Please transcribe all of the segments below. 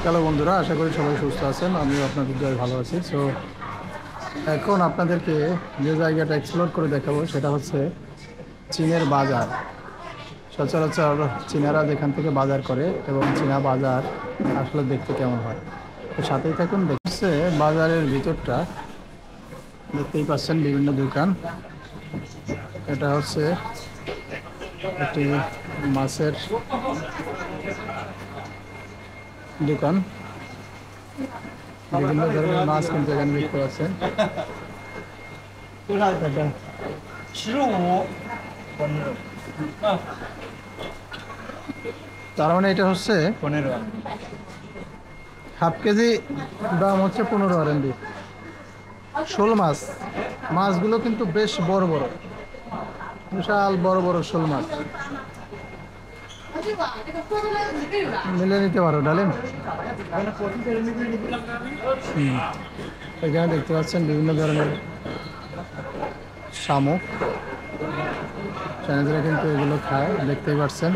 Hello বন্ধুরা, আশা করি সবাই সুস্থ আছেন। আমিও আপনাদের দয়ায় ভালো আছি। সো এখন আপনাদেরকে যে জায়গাটা এক্সপ্লোর করে দেখাবো সেটা হচ্ছে চীনের বাজার। সচরাচর চীনারা যেখান থেকে বাজার করে এবং চীনা বাজার আসলে দেখতে কেমন হয়, তো সাথেই থাকুন। দেখছে বাজারের ভিতরটা, দেখতেই পাচ্ছেন বিভিন্ন দোকান। এটা হচ্ছে একটি মাছের দোকান। বিভিন্ন ধরনের মাছ কিন্তু এখানে বিক্রি আছে। তার মানে এটা হচ্ছে 15 হাফ কেজি দাম হচ্ছে 15 RMB। শোল মাছ, মাছগুলো কিন্তু বেশ বড় বড়, বিশাল বড় বড় শোল মাছ। মিলে নিতে পারো ডালিম। এখানে দেখতে পাচ্ছেন বিভিন্ন ধরনের শামুক। চাইনিজরা কিন্তু এগুলো খায়, দেখতেই পাচ্ছেন।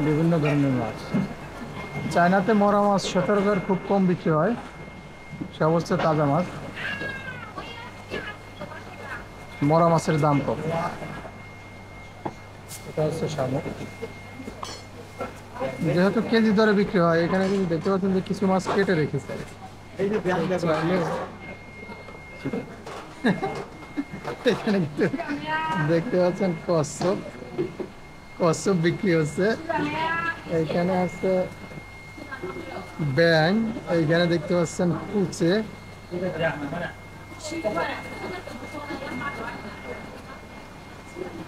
বিভিন্ন ধরনের মাছ। চায়নাতে মরা মাছ সচরাচর খুব কম বিক্রি হয়, সে অবস্থা তাজা মাছ। মরা মাছের দাম কম। এটা হচ্ছে শামুক। যেহেতু কেজি দরে বিক্রি হয়, এখানে কিন্তু দেখতে পাচ্ছেন যে কিছু মাছ কেটে রেখেছে। এখানে কিন্তু দেখতে পাচ্ছেন কচ্ছপ, কচ্ছপ বিক্রি হচ্ছে। এইখানে আছে ব্যাং, এইখানে দেখতে পাচ্ছেন কুচে।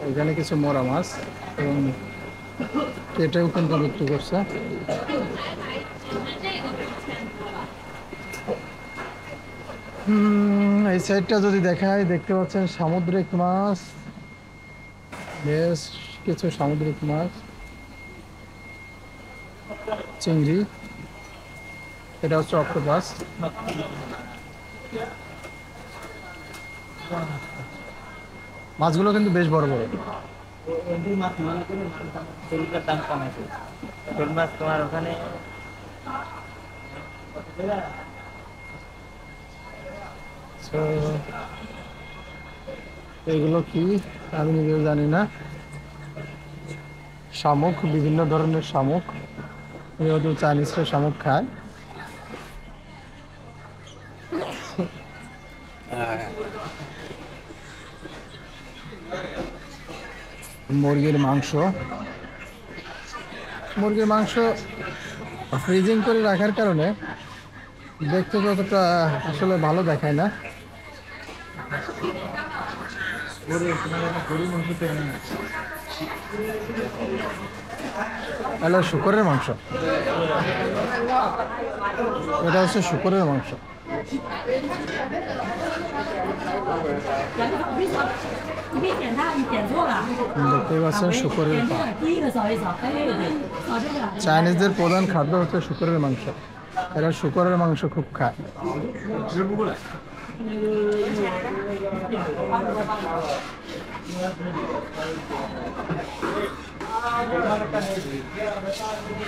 এখানে কিছু মরা মাছ এবং কেটেও কিন্তু বিক্রি করছে। এই সাইডটা যদি দেখায়, দেখতে পাচ্ছেন সামুদ্রিক মাছ, বেশ কিছু সামুদ্রিক মাছ, চিংড়ি। এটা হচ্ছে অক্টোপাস। মাছগুলো কিন্তু বেশ বড় বড়। দাম কম আছে। শোল মাছ তোমার ওখানে এগুলো কি আমি নিজেও জানি না। শামুক, বিভিন্ন ধরনের শামুক, যেহেতু চাইনিজরা শামুক খায়। মুরগির মাংস, মুরগির মাংস ফ্রিজিং করে রাখার কারণে দেখতে ততটা আসলে ভালো দেখায় না। হ্যালো, শুকরের মাংস। এটা হচ্ছে শুকরের মাংস। দেখতেই পাচ্ছেন শুকরের পা। চাইনিজদের প্রধান খাদ্য হচ্ছে শুকরের মাংস। এরা শুকরের মাংস খুব খায়।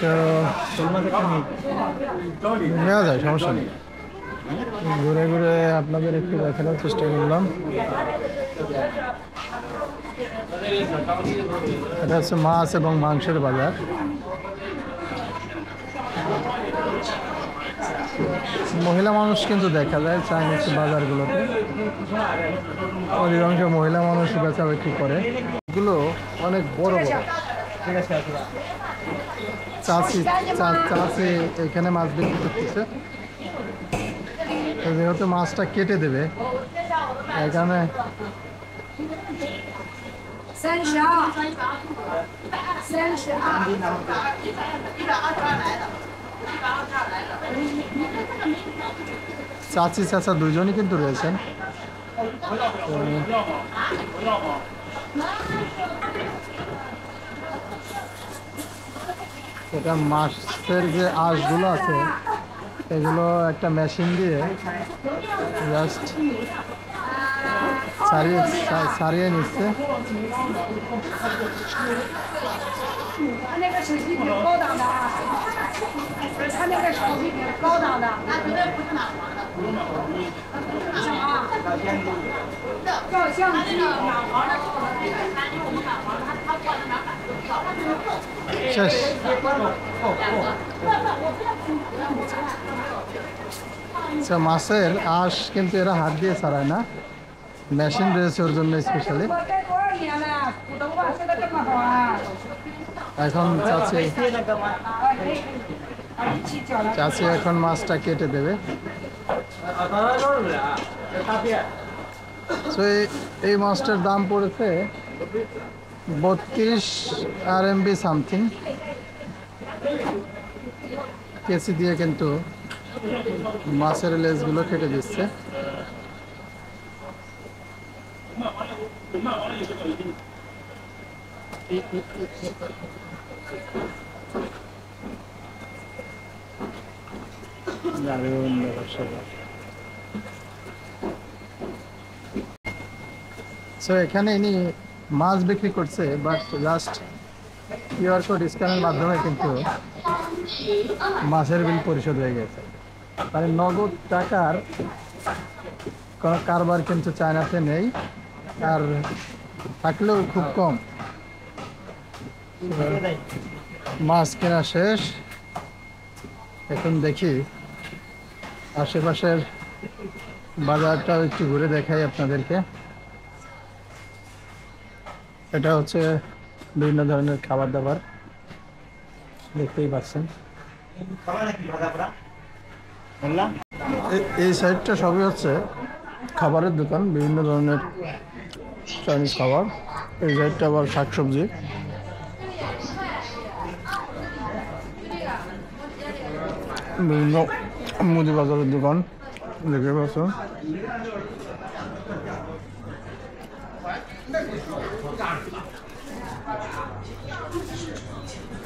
তো নেওয়া যায়, সমস্যা নেই। ঘুরে ঘুরে আপনাদের একটু দেখানোর চেষ্টা করলাম। এটা হচ্ছে মাছ এবং মাংসের বাজার। মহিলা মানুষ কিন্তু দেখা যায় চাইনিজ বাজারগুলোতে, অধিকাংশ মহিলা মানুষ বেচা বিক্রি করে। এগুলো অনেক বড় বড়। চাচি চাচি এখানে মাছ বিক্রি করতেছে। যেহেতু মাছটা কেটে দেবে, এখানে চাচি চাচা দুজনই কিন্তু রয়েছেন। এটা মাছের যে আঁশগুলো আছে, এগুলো একটা মেশিন দিয়ে জাস্ট সারিয়ে নিচ্ছে।他那个手机挺高档的啊，不是他那个手机挺高档的。那绝对不是哪黄的。什么？照相机哪黄的？我们哪黄的？他过的哪版都不要。শেষ। আচ্ছা, মাছের আঁশ কিন্তু এরা হাত দিয়ে ছাড়ায় না, মেশিন রয়েছে ওর জন্য স্পেশালি। 我待多少年了？普通话说的这么好啊！ এখন চাচি 那个吗？一起讲了。 চাচি এখন মাছটা কেটে দেবে। তো এই মাছটার দাম পড়েছে 32 RMB সামথিং কেসি দিয়ে, কিন্তু মাছের লেজগুলো কেটে দিচ্ছে। দারুণ ব্যবসা। সো এখানে ইনি মাছ বিক্রি করছে, বাট জাস্ট কিউআর কোড স্ক্যানের মাধ্যমে কিন্তু মাছের বিল পরিশোধ হয়ে গেছে। মানে নগদ টাকার কোনো কারবার কিন্তু চায়নাতে নেই, আর থাকলেও খুব কম। মাছ কেনা শেষ, এখন দেখি আশেপাশের বাজারটাও একটু ঘুরে দেখাই আপনাদেরকে। এটা হচ্ছে বিভিন্ন ধরনের খাবার দাবার, দেখতেই পাচ্ছেন। এই সাইডটা সবই হচ্ছে খাবারের দোকান, বিভিন্ন ধরনের চাইনিজ খাবার। এই সাইডটা আবার শাকসবজি, বিভিন্ন মুদি বাজারের দোকান দেখতে পাচ্ছেন।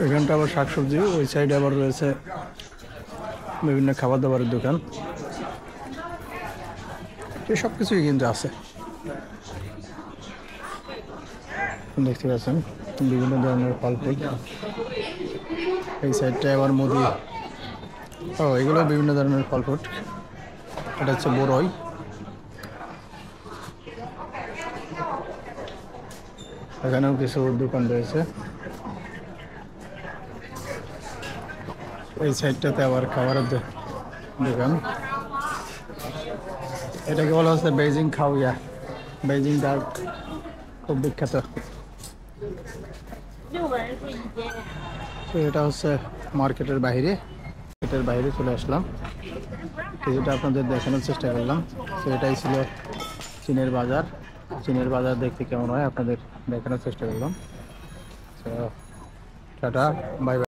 এখানটা আবার শাকসবজি, ওই সাইডে আবার রয়েছে বিভিন্ন খাবার দাবারের দোকান। এই সব কিছুই কিন্তু আছে, দেখতে পাচ্ছেন বিভিন্ন ধরনের ফল ফুল। এই সাইডটায় আবার মুদি, এগুলো বিভিন্ন ধরনের ফল ফুল। এটা হচ্ছে বড়ই। এখানেও কিছু দোকান রয়েছে। এই সাইডটাতে আবার খাবারের দোকান। এটাকে বলা হচ্ছে বেজিং খাওয়া, বেজিং ডাক, খুব বিখ্যাত। তো এটা হচ্ছে মার্কেটের বাইরে, মার্কেটের বাইরে চলে আসলাম, কিছুটা আপনাদের দেখানোর চেষ্টা করলাম। তো এটাই ছিল চীনের বাজার। চীনের বাজার দেখতে কেমন হয় আপনাদের দেখানোর চেষ্টা করলাম। Tata, bye bye.